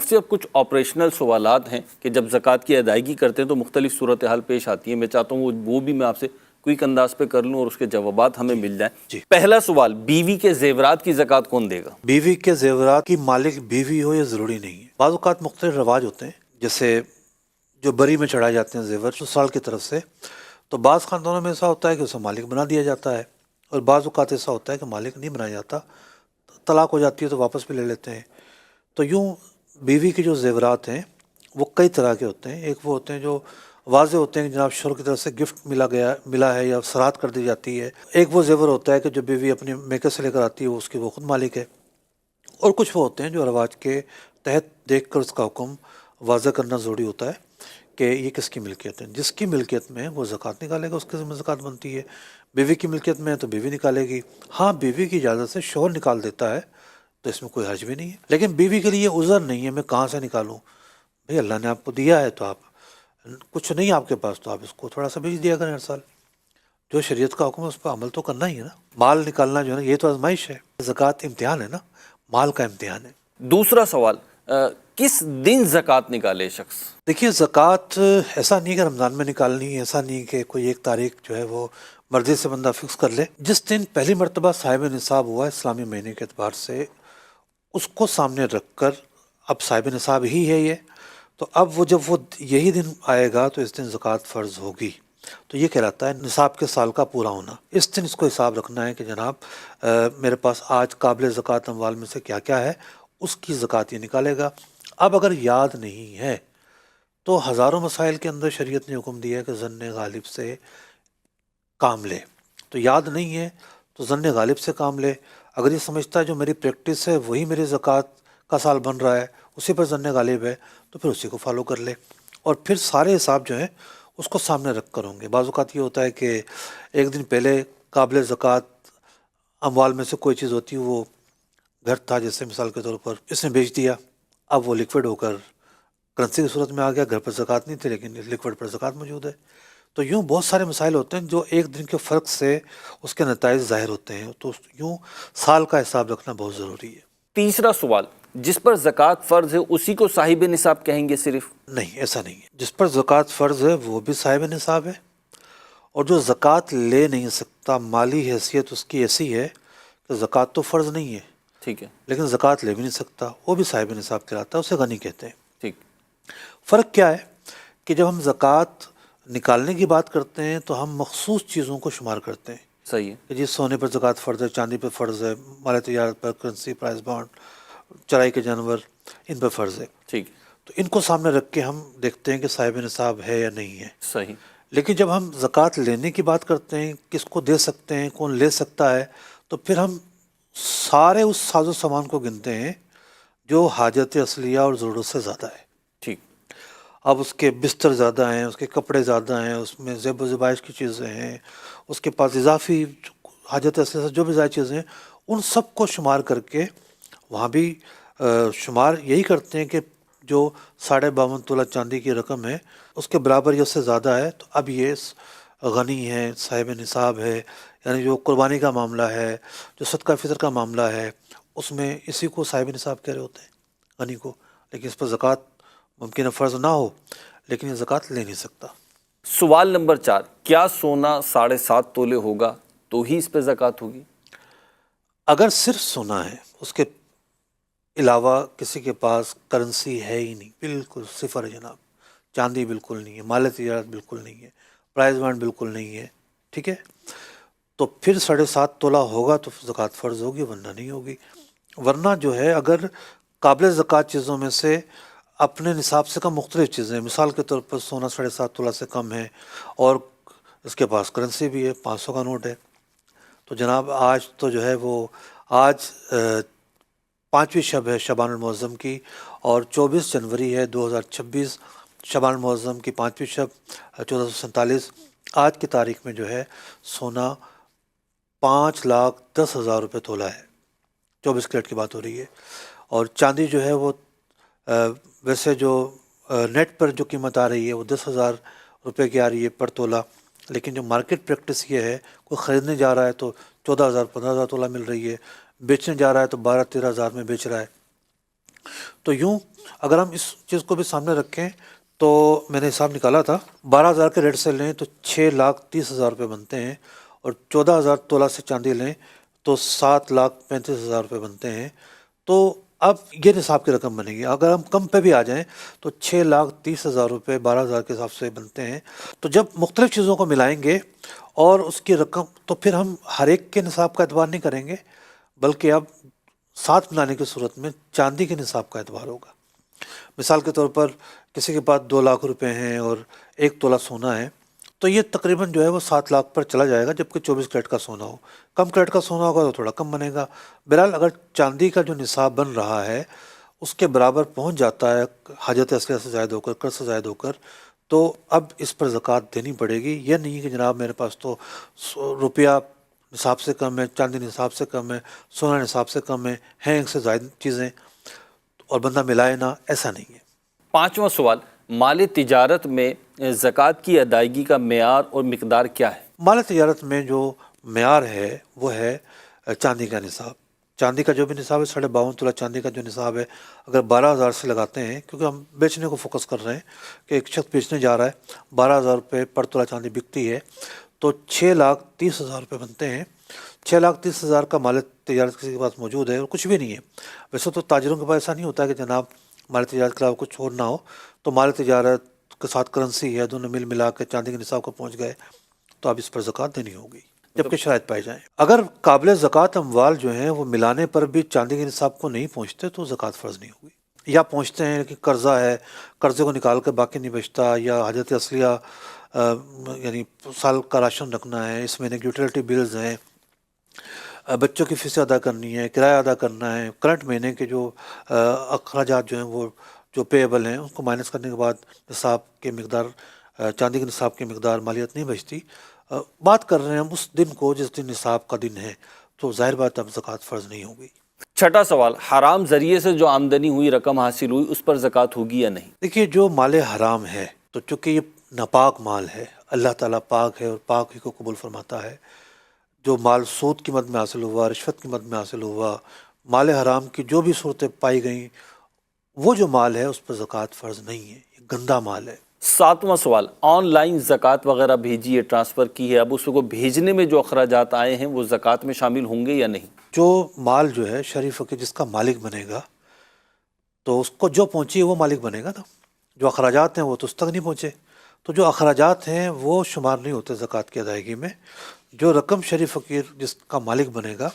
مفتی اب کچھ آپریشنل سوالات ہیں کہ جب زکوٰۃ کی ادائیگی کرتے ہیں تو مختلف صورتحال پیش آتی ہیں. میں چاہتا ہوں وہ بھی میں آپ سے کوئک انداز پہ کر لوں اور اس کے جوابات ہمیں مل جائیں. پہلا سوال، بیوی کے زیورات کی زکوٰۃ کون دے گا؟ بیوی کے زیورات کی مالک بیوی ہو یہ ضروری نہیں ہے. بعض اوقات مختلف رواج ہوتے ہیں، جیسے جو بری میں چڑھائے جاتے ہیں زیور سسرال کی طرف سے، تو بعض خاندانوں میں ایسا ہوتا ہے کہ اسے مالک بنا دیا جاتا ہے، اور بعض اوقات ایسا ہوتا ہے کہ مالک نہیں بنایا جاتا، طلاق ہو جاتی ہے تو واپس بھی لے لیتے ہیں. تو یوں بیوی کے جو زیورات ہیں وہ کئی طرح کے ہوتے ہیں. ایک وہ ہوتے ہیں جو واضح ہوتے ہیں کہ جناب شوہر کی طرف سے گفٹ ملا ہے یا سرات کر دی جاتی ہے. ایک وہ زیور ہوتا ہے کہ جو بیوی اپنی میکے سے لے کر آتی ہے، اس کی وہ خود مالک ہے. اور کچھ وہ ہوتے ہیں جو رواج کے تحت دیکھ کر اس کا حکم واضح کرنا ضروری ہوتا ہے کہ یہ کس کی ملکیت ہے. جس کی ملکیت میں وہ زکوٰۃ نکالے گا، اس کے ذمہ زکوٰۃ بنتی ہے. بیوی کی ملکیت میں ہے تو بیوی نکالے گی. ہاں، بیوی کی اجازت سے شوہر نکال دیتا ہے تو اس میں کوئی حرج بھی نہیں ہے، لیکن بیوی کے لیے عذر نہیں ہے میں کہاں سے نکالوں. بھئی اللہ نے آپ کو دیا ہے تو آپ کچھ نہیں آپ کے پاس تو آپ اس کو تھوڑا سا بھیج دیا کریں ہر سال. جو شریعت کا حکم ہے اس پہ عمل تو کرنا ہی ہے نا. مال نکالنا جو ہے نا یہ تو آزمائش ہے. زکوٰۃ امتحان ہے نا، مال کا امتحان ہے. دوسرا سوال، کس دن زکوٰۃ نکالے شخص؟ دیکھیے زکوٰۃ ایسا نہیں کہ رمضان میں نکالنی ہے، ایسا نہیں کہ کوئی ایک تاریخ جو ہے وہ مرضی سے بندہ فکس کر لے. جس دن پہلی مرتبہ صاحب نصاب ہوا اسلامی مہینے کے اعتبار سے، اس کو سامنے رکھ کر اب صاحب نصاب ہی ہے یہ، تو اب وہ جب وہ یہی دن آئے گا تو اس دن زکوٰۃ فرض ہوگی. تو یہ کہلاتا ہے نصاب کے سال کا پورا ہونا. اس دن اس کو حساب رکھنا ہے کہ جناب میرے پاس آج قابل زکوٰۃ اموال میں سے کیا کیا ہے، اس کی زکوٰۃ یہ نکالے گا. اب اگر یاد نہیں ہے تو ہزاروں مسائل کے اندر شریعت نے حکم دیا ہے کہ ظن غالب سے کام لے. تو یاد نہیں ہے تو ظن غالب سے کام لے. اگر یہ سمجھتا ہے جو میری پریکٹس ہے وہی میری زکوٰۃ کا سال بن رہا ہے، اسی پر ظن غالب ہے، تو پھر اسی کو فالو کر لے. اور پھر سارے حساب جو ہیں اس کو سامنے رکھ کر ہوں گے. بعض اوقات یہ ہوتا ہے کہ ایک دن پہلے قابل زکوٰۃ اموال میں سے کوئی چیز ہوتی ہے، وہ گھر تھا جیسے مثال کے طور پر اس نے بیچ دیا، اب وہ لیکوڈ ہو کر کرنسی کی صورت میں آ گیا. گھر پر زکوٰۃ نہیں تھی لیکن لیکوڈ پر زکوٰۃ موجود ہے. تو یوں بہت سارے مسائل ہوتے ہیں جو ایک دن کے فرق سے اس کے نتائج ظاہر ہوتے ہیں. تو یوں سال کا حساب رکھنا بہت ضروری ہے. تیسرا سوال، جس پر زکوٰۃ فرض ہے اسی کو صاحب نصاب کہیں گے صرف؟ نہیں، ایسا نہیں ہے. جس پر زکوٰۃ فرض ہے وہ بھی صاحب نصاب ہے، اور جو زکوٰۃ لے نہیں سکتا مالی حیثیت اس کی ایسی ہے کہ زکوٰۃ تو فرض نہیں ہے، ٹھیک ہے، لیکن زکوٰۃ لے بھی نہیں سکتا، وہ بھی صاحب نصاب کہلاتا ہے، اسے غنی کہتے ہیں. ٹھیک. فرق کیا ہے کہ جب ہم زکوٰۃ نکالنے کی بات کرتے ہیں تو ہم مخصوص چیزوں کو شمار کرتے ہیں. صحیح ہے. کہ جی سونے پر زکوٰۃ فرض ہے، چاندی پر فرض ہے، مال تجارت پر، کرنسی، پرائز بانڈ، چرائی کے جانور، ان پر فرض ہے. ٹھیک. تو ان کو سامنے رکھ کے ہم دیکھتے ہیں کہ صاحب نصاب ہے یا نہیں ہے. صحیح. لیکن جب ہم زکوٰۃ لینے کی بات کرتے ہیں، کس کو دے سکتے ہیں، کون لے سکتا ہے، تو پھر ہم سارے اس ساز و سامان کو گنتے ہیں جو حاجت اصلیہ اور ضرورت سے زیادہ ہے. ٹھیک. اب اس کے بستر زیادہ ہیں، اس کے کپڑے زیادہ ہیں، اس میں زیب و زیبائش کی چیزیں ہیں، اس کے پاس اضافی حاجت اصلیہ سے جو بھی زیادہ چیزیں ہیں، ان سب کو شمار کر کے وہاں بھی شمار یہی کرتے ہیں کہ جو 52.5 تولہ چاندی کی رقم ہے اس کے برابر یا اس سے زیادہ ہے تو اب یہ غنی ہے، صاحب نصاب ہے. یعنی جو قربانی کا معاملہ ہے، جو صدقہ فطر کا معاملہ ہے، اس میں اسی کو صاحب نصاب کہہ رہے ہوتے ہیں، غنی کو. لیکن اس پر زکوٰۃ ممکن ہے فرض نہ ہو، لیکن یہ زکوٰۃ لے نہیں سکتا. سوال نمبر 4، کیا سونا 7.5 تولے ہوگا تو ہی اس پہ زکوٰۃ ہوگی؟ اگر صرف سونا ہے، اس کے علاوہ کسی کے پاس کرنسی ہے ہی نہیں، بالکل صفر ہے جناب، چاندی بالکل نہیں ہے، مال تجارت بالکل نہیں ہے، پرائز بانڈ بالکل نہیں ہے، ٹھیک ہے، تو پھر 7.5 تولہ ہوگا تو زکوٰۃ فرض ہوگی، ورنہ نہیں ہوگی. ورنہ جو ہے اگر قابل زکوٰۃ چیزوں میں سے اپنے نصاب سے کم مختلف چیزیں، مثال کے طور پر سونا 7.5 تولہ سے کم ہے اور اس کے پاس کرنسی بھی ہے، 500 کا نوٹ ہے، تو جناب آج تو جو ہے وہ آج 5ویں شب ہے شعبان المعظم کی، اور 24 جنوری ہے 2026، شعبان المعظم کی 5ویں شب 1447. آج کی تاریخ میں جو ہے سونا 5,10,000 روپے تولہ ہے، 24 کیرٹ کی بات ہو رہی ہے. اور چاندی جو ہے وہ ویسے جو نیٹ پر جو قیمت آ رہی ہے وہ 10,000 روپے کی آ رہی ہے پر تولہ، لیکن جو مارکیٹ پریکٹس یہ ہے کوئی خریدنے جا رہا ہے تو 14,000 15,000 تولہ مل رہی ہے، بیچنے جا رہا ہے تو 12-13 ہزار میں بیچ رہا ہے. تو یوں اگر ہم اس چیز کو بھی سامنے رکھیں تو میں نے حساب نکالا تھا، 12,000 کے ریٹ سے لیں تو 6,30,000 روپے بنتے ہیں، اور 14,000 تولہ سے چاندی لیں تو 7,35,000 روپے بنتے ہیں۔ تو اب یہ نصاب کی رقم بنے گی۔ اگر ہم کم پہ بھی آ جائیں تو 6,30,000 روپے 12,000 کے حساب سے بنتے ہیں۔ تو جب مختلف چیزوں کو ملائیں گے اور اس کی رقم، تو پھر ہم ہر ایک کے نصاب کا اعتبار نہیں کریں گے، بلکہ اب ساتھ ملانے کی صورت میں چاندی کے نصاب کا اعتبار ہوگا۔ مثال کے طور پر کسی کے پاس 2 لاکھ روپے ہیں اور 1 تولہ سونا ہے، تو یہ تقریباً جو ہے وہ 7 لاکھ پر چلا جائے گا، جبکہ 24 کیرٹ کا سونا ہو۔ کم کیرٹ کا سونا ہوگا تو تھوڑا کم بنے گا۔ بہرحال اگر چاندی کا جو نصاب بن رہا ہے اس کے برابر پہنچ جاتا ہے حاجت اصلیہ سے زائد ہو کر، قرض سے زائد ہو کر، تو اب اس پر زکوٰۃ دینی پڑے گی۔ یہ نہیں کہ جناب میرے پاس تو روپیہ نصاب سے کم ہے، چاندی نصاب سے کم ہے، سونا نصاب سے کم ہے، ہیں ایک سے زائد چیزیں اور بندہ ملائے نہ، ایسا نہیں ہے۔ 5واں سوال، مال تجارت میں زکوٰۃ کی ادائیگی کا معیار اور مقدار کیا ہے؟ مال تجارت میں جو معیار ہے وہ ہے چاندی کا نصاب۔ چاندی کا جو بھی نصاب ہے 52.5 تولہ چاندی کا جو نصاب ہے، اگر 12,000 سے لگاتے ہیں، کیونکہ ہم بیچنے کو فوکس کر رہے ہیں کہ ایک شخص بیچنے جا رہا ہے، 12,000 روپے پر تولہ چاندی بکتی ہے، تو 6,30,000 روپے بنتے ہیں۔ 6,30,000 کا مال تجارت کسی کے پاس موجود ہے اور کچھ بھی نہیں ہے۔ ویسے تو تاجروں کے پاس ایسا نہیں ہوتا کہ جناب مال تجارت کے علاوہ کچھ اور نہ ہو، تو مال تجارت کے ساتھ کرنسی ہے، دونوں مل ملا کے چاندی کے نصاب کو پہنچ گئے، تو اب اس پر زکوٰۃ دینی ہوگی جبکہ شرائط پائی جائیں۔ اگر قابل زکوٰۃ اموال جو ہیں وہ ملانے پر بھی چاندی کے نصاب کو نہیں پہنچتے تو زکوٰۃ فرض نہیں ہوگی، یا پہنچتے ہیں لیکن قرضہ ہے، قرضے کو نکال کے باقی نہیں بچتا، یا حاجت اصلیہ یعنی سال کا راشن رکھنا ہے، اس مہینے کی یوٹیلیٹی بلز ہیں، بچوں کی فیسیں ادا کرنی ہے، کرایہ ادا کرنا ہے، کرنٹ مہینے کے جو اخراجات جو ہیں وہ جو پیبل ہیں اس کو مائنس کرنے کے بعد نصاب کے مقدار، چاندی کے نصاب کی مقدار مالیت نہیں بچتی۔ بات کر رہے ہیں ہم اس دن کو جس دن نصاب کا دن ہے، تو ظاہر بات اب زکوٰۃ فرض نہیں ہوگی۔ 6واں سوال، حرام ذریعے سے جو آمدنی ہوئی، رقم حاصل ہوئی، اس پر زکوٰۃ ہوگی یا نہیں؟ دیکھیے جو مال حرام ہے، تو چونکہ یہ ناپاک مال ہے، اللہ تعالیٰ پاک ہے اور پاک ہی کو قبول فرماتا ہے۔ جو مال سود کی مد میں حاصل ہوا، رشوت کی مد میں حاصل ہوا، مال حرام کی جو بھی صورتیں پائی گئیں، وہ جو مال ہے اس پر زکوٰۃ فرض نہیں ہے، یہ گندا مال ہے۔ 7واں سوال، آن لائن زکوٰۃ وغیرہ بھیجی ہے، ٹرانسفر کی ہے، اب اس کو بھیجنے میں جو اخراجات آئے ہیں وہ زکوٰۃ میں شامل ہوں گے یا نہیں؟ جو مال جو ہے شریف فقیر جس کا مالک بنے گا، تو اس کو جو پہنچی ہے وہ مالک بنے گا نا۔ جو اخراجات ہیں وہ تو اس تک نہیں پہنچے، تو جو اخراجات ہیں وہ شمار نہیں ہوتے زکوٰۃ کی ادائیگی میں۔ جو رقم شریف فقیر جس کا مالک بنے گا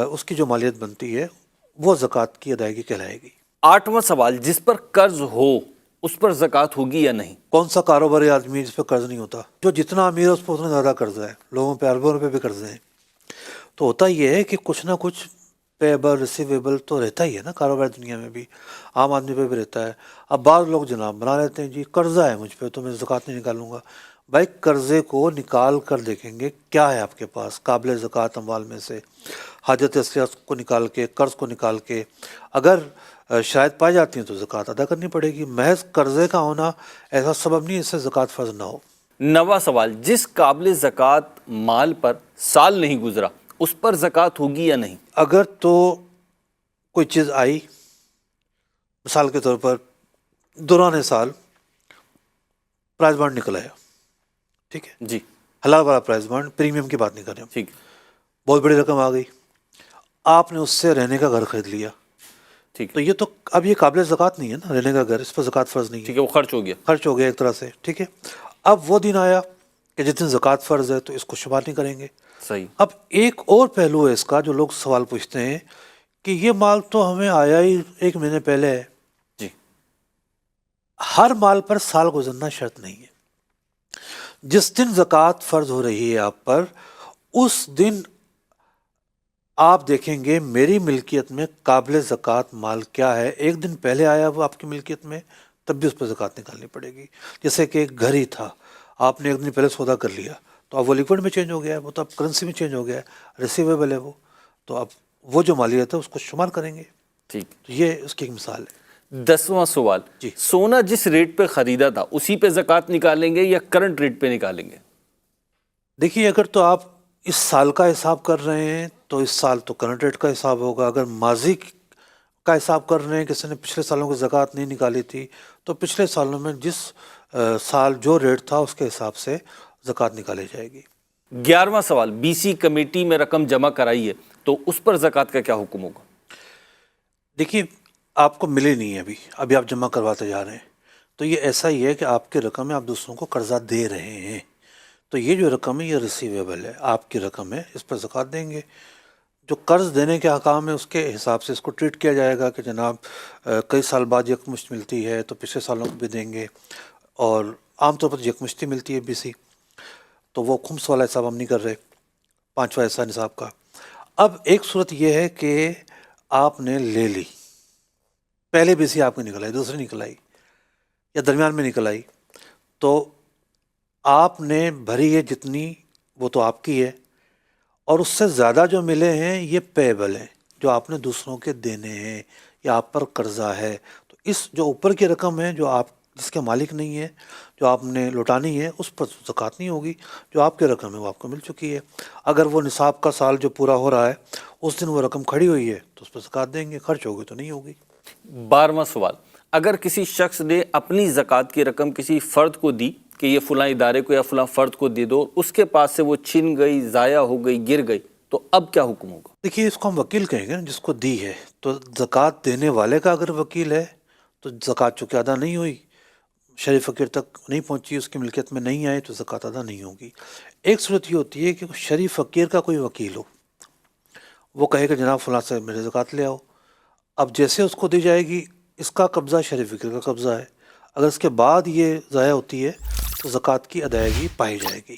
اس کی جو مالیت بنتی ہے وہ زکوٰۃ کی ادائیگی کہلائے گی۔ 8واں سوال، جس پر قرض ہو اس پر زکوٰۃ ہوگی یا نہیں؟ کون سا کاروباری آدمی جس پہ قرض نہیں ہوتا؟ جو جتنا امیر ہے اس پہ اتنا زیادہ قرض ہے، لوگوں پہ اربوں روپے بھی قرض ہیں۔ تو ہوتا یہ ہے کہ کچھ نہ کچھ پیبل ریسیویبل تو رہتا ہی ہے نا کاروبار دنیا میں بھی، عام آدمی پہ بھی رہتا ہے۔ اب بعض لوگ جناب بنا لیتے ہیں جی قرضہ ہے مجھ پہ تو میں زکوٰۃ نہیں نکالوں گا۔ بھائی قرضے کو نکال کر دیکھیں گے کیا ہے آپ کے پاس قابل زکوٰۃ اموال میں سے، حاجت اصلیہ کو نکال کے، قرض کو نکال کے، اگر شرائط پائی جاتی ہیں تو زکوٰۃ ادا کرنی پڑے گی۔ محض قرضے کا ہونا ایسا سبب نہیں اس سے زکوٰۃ فرض نہ ہو۔ 9واں سوال، جس قابل زکوٰۃ مال پر سال نہیں گزرا اس پر زکوٰۃ ہوگی یا نہیں؟ اگر تو کوئی چیز آئی، مثال کے طور پر دوران سال پرائز بانڈ نکل آیا، ٹھیک ہے، جی حلال والا پرائز بانڈ، پریمیم کی بات نہیں کر رہے ہم، ٹھیک، بہت بڑی رقم آ گئی، آپ نے اس سے رہنے کا گھر خرید لیا، ٹھیک تو یہ تو اب یہ قابل زکوٰۃ نہیں ہے نا، رہنے کا گھر، اس پر زکوٰۃ فرض نہیں ہے، ٹھیک ہے، وہ خرچ ہو گیا، خرچ ہو گیا ایک طرح سے، ٹھیک ہے۔ اب وہ دن آیا کہ جس دن زکوٰۃ فرض ہے تو اس کو شمار نہیں کریں گے۔ صحیح، اب ایک اور پہلو ہے اس کا جو لوگ سوال پوچھتے ہیں کہ یہ مال تو ہمیں آیا ہی 1 مہینے پہلے ہے۔ جی ہر مال پر سال گزرنا شرط نہیں ہے۔ جس دن زکوٰۃ فرض ہو رہی ہے آپ پر، اس دن آپ دیکھیں گے میری ملکیت میں قابل زکوٰۃ مال کیا ہے۔ ایک دن پہلے آیا وہ آپ کی ملکیت میں، تب بھی اس پر زکوٰۃ نکالنی پڑے گی۔ جیسے کہ ایک گھر ہی تھا، آپ نے ایک دن پہلے سودا کر لیا، تو اب وہ لیکوڈ میں چینج ہو گیا ہے، وہ تو اب کرنسی میں چینج ہو گیا ہے، ریسیویبل ہے وہ، تو اب وہ جو مالیت ہے اس کو شمار کریں گے۔ ٹھیک، تو یہ اس کی ایک مثال ہے۔ 10واں سوال، جی، سونا جس ریٹ پہ خریدا تھا اسی پہ زکوٰۃ نکالیں گے یا کرنٹ ریٹ پہ نکالیں گے؟ دیکھیے اگر تو آپ اس سال کا حساب کر رہے ہیں تو اس سال تو کرنٹ ریٹ کا حساب ہوگا، اگر ماضی کا حساب کر رہے ہیں، کسی نے پچھلے سالوں کی زکوٰۃ نہیں نکالی تھی تو پچھلے سالوں میں جس سال جو ریٹ تھا اس کے حساب سے زکوٰۃ نکالی جائے گی۔ 11واں سوال، بی سی کمیٹی میں رقم جمع کرائی ہے تو اس پر زکوٰۃ کا کیا حکم ہوگا؟ دیکھیے آپ کو ملی نہیں ہے، ابھی آپ جمع کرواتے جا رہے ہیں، تو یہ ایسا ہی ہے کہ آپ کی رقم ہے، آپ دوسروں کو قرضہ دے رہے ہیں، تو یہ جو رقم ہے یہ ریسیویبل ہے، آپ کی رقم ہے، اس پر زکوٰۃ دیں گے۔ جو قرض دینے کے احکام ہے اس کے حساب سے اس کو ٹریٹ کیا جائے گا کہ جناب کئی سال بعد یکمشت ملتی ہے تو پچھلے سالوں کو بھی دیں گے، اور عام طور پر یکمشتی ملتی ہے بی سی، تو وہ خمس والا حساب ہم نہیں کر رہے، 5واں حصہ نصاب کا۔ اب ایک صورت یہ ہے کہ آپ نے لے لی، پہلے بی سی آپ کی نکل آئی، دوسری نکل آئی یا درمیان میں نکل آئی، تو آپ نے بھری ہے جتنی وہ تو آپ کی ہے، اور اس سے زیادہ جو ملے ہیں یہ پیبل ہیں، جو آپ نے دوسروں کے دینے ہیں یا آپ پر قرضہ ہے، تو اس جو اوپر کی رقم ہے جو آپ جس کے مالک نہیں ہے، جو آپ نے لوٹانی ہے، اس پر زکوٰۃ نہیں ہوگی۔ جو آپ کی رقم ہے وہ آپ کو مل چکی ہے، اگر وہ نصاب کا سال جو پورا ہو رہا ہے اس دن وہ رقم کھڑی ہوئی ہے تو اس پر زکوٰۃ دیں گے، خرچ ہوگی تو نہیں ہوگی۔ 12واں سوال، اگر کسی شخص نے اپنی زکوٰۃ کی رقم کسی فرد کو دی کہ یہ فلاں ادارے کو یا فلاں فرد کو دے دو، اس کے پاس سے وہ چھن گئی، ضائع ہو گئی، گر گئی، تو اب کیا حکم ہوگا؟ دیکھیے اس کو ہم وکیل کہیں گے نا، جس کو دی ہے، تو زکوٰۃ دینے والے کا اگر وکیل ہے تو زکوٰۃ چونکہ ادا نہیں ہوئی، شرعی فقیر تک نہیں پہنچی، اس کی ملکیت میں نہیں آئی، تو زکوٰۃ ادا نہیں ہوگی۔ ایک صورت یہ ہوتی ہے کہ شرعی فقیر کا کوئی وکیل ہو، وہ کہے کہ جناب فلاں سے میرے زکوٰۃ لے آؤ، اب جیسے اس کو دی جائے گی اس کا قبضہ شرعی فقیر کا قبضہ ہے، اگر اس کے بعد یہ ضائع ہوتی ہے تو زکوٰۃ کی ادائیگی پائی جائے گی۔